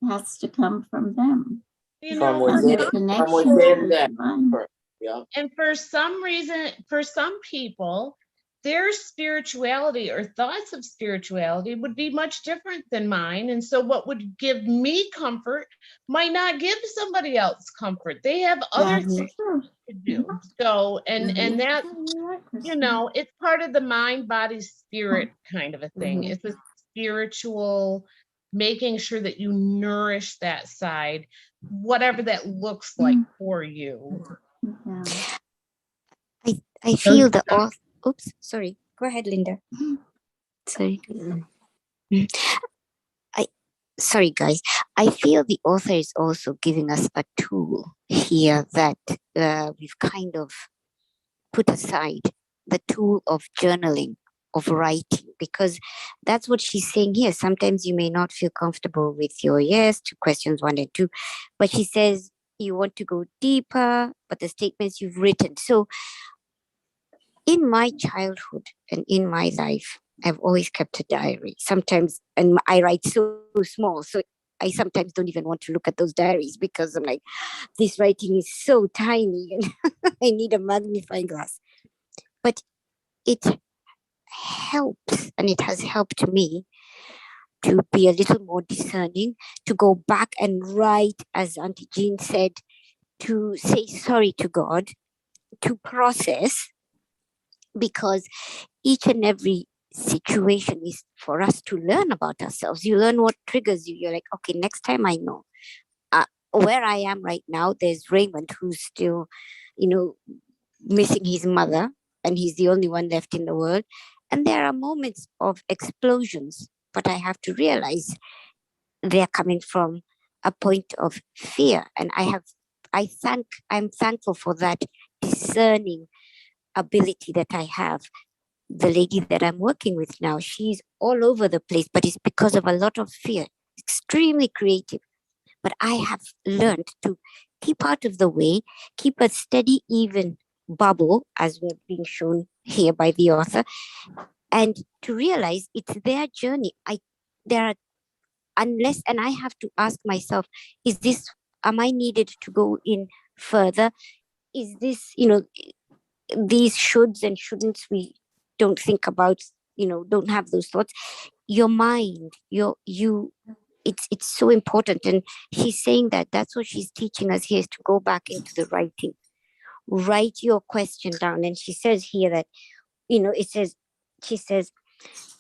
has to come from them. You From know, within, The connection from within to them. divine. Yeah. and for some reason, for some people, their spirituality or thoughts of spirituality would be much different than mine. And so what would give me comfort might not give somebody else comfort. They have other That is things true. to do. So, and that, You're right, you Christine. know, it's part of the mind, body, spirit kind of a thing. Mhm. It's a spiritual, making sure that you nourish that side, whatever that looks like for you. Yeah. I feel the author. Oops, sorry. Go ahead, Linda. Sorry. Sorry, guys. I feel the author is also giving us a tool here that we've kind of put aside, the tool of journaling, of writing, because that's what she's saying here. Sometimes you may not feel comfortable with your yes to questions 1 and 2, but she says you want to go deeper, but the statements you've written. So in my childhood and in my life, I've always kept a diary. Sometimes, and I write so small, so I sometimes don't even want to look at those diaries because I'm like, this writing is so tiny and I need a magnifying glass. But it helps, and it has helped me to be a little more discerning, to go back and write, as Auntie Jean said, to say sorry to God, to process, because each and every situation is for us to learn about ourselves. You learn what triggers you. You're like, okay, next time I know. Where I am right now, there's Raymond who's still, missing his mother, and he's the only one left in the world. And there are moments of explosions, but I have to realize they're coming from a point of fear. And I'm thankful for that discerning ability that I have. The lady that I'm working with now, she's all over the place, but it's because of a lot of fear, extremely creative. But I have learned to keep out of the way, keep a steady, even bubble, as we're being shown here by the author, and to realize it's their journey. And I have to ask myself, am I needed to go in further? Is this, these shoulds and shouldn'ts we don't think about, don't have those thoughts. Your mind, it's so important. And she's saying that's what she's teaching us here, is to go back into the writing. Write your question down. And she says here that, she says,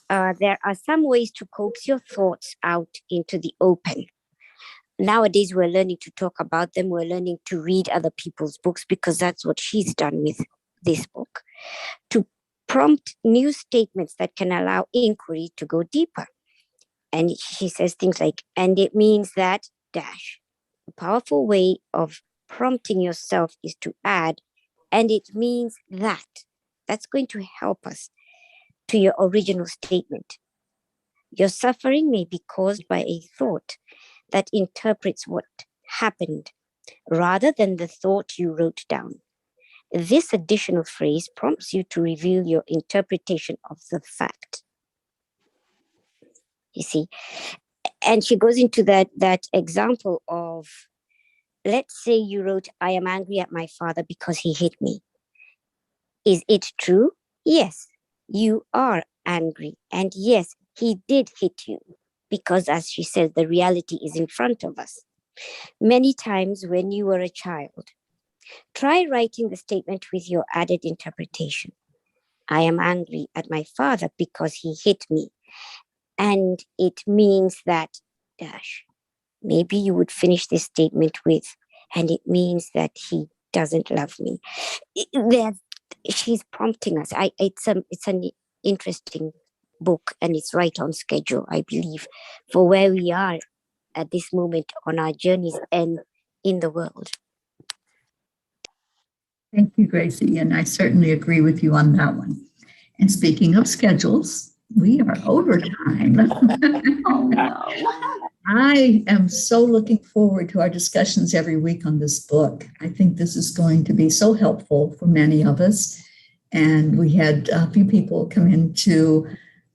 there are some ways to coax your thoughts out into the open. Nowadays, we're learning to talk about them. We're learning to read other people's books, because that's what she's done with this book, to prompt new statements that can allow inquiry to go deeper. And she says things like, and it means that dash. A powerful way of prompting yourself is to add, and it means that. That's going to help us to your original statement. Your suffering may be caused by a thought that interprets what happened rather than the thought you wrote down. This additional phrase prompts you to reveal your interpretation of the fact. You see, and she goes into that example of, let's say you wrote, I am angry at my father because he hit me. Is it true? Yes, you are angry. And yes, he did hit you. Because as she says, the reality is in front of us. Many times when you were a child, try writing the statement with your added interpretation. I am angry at my father because he hit me. And it means that dash. Maybe you would finish this statement with, and it means that he doesn't love me. She's prompting us. It's an interesting book, and it's right on schedule, I believe, for where we are at this moment on our journeys and in the world. Thank you, Gracie. And I certainly agree with you on that one. And speaking of schedules, we are over time. Oh, no. I am so looking forward to our discussions every week on this book. I think this is going to be so helpful for many of us. And we had a few people come into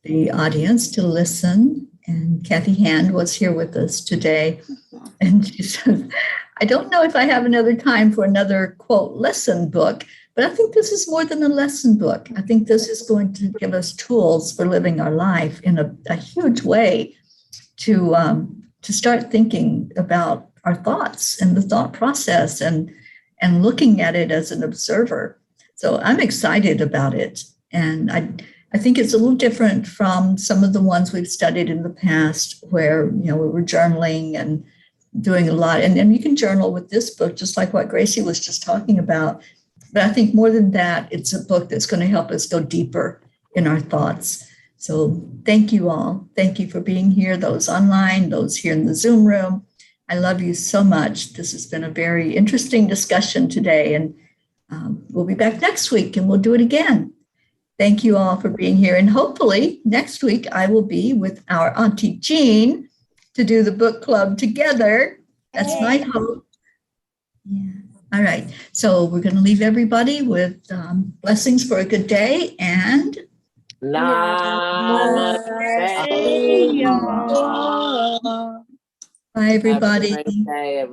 the audience to listen. And Kathy Hand was here with us today. And she said, I don't know if I have another time for another, quote, lesson book, but I think this is more than a lesson book. I think this is going to give us tools for living our life in a huge way to start thinking about our thoughts and the thought process and looking at it as an observer. So I'm excited about it. And I think it's a little different from some of the ones we've studied in the past where, we were journaling and doing a lot. And you can journal with this book, just like what Gracie was just talking about. But I think more than that, it's a book that's going to help us go deeper in our thoughts. So thank you all. Thank you for being here, those online, those here in the Zoom room. I love you so much. This has been a very interesting discussion today, and we'll be back next week and we'll do it again. Thank you all for being here. And hopefully next week I will be with our Auntie Jean to do the book club together. That's my hope. Yeah. All right. So we're going to leave everybody with blessings for a good day and Namaste. bye, everybody. Have a great day, everybody.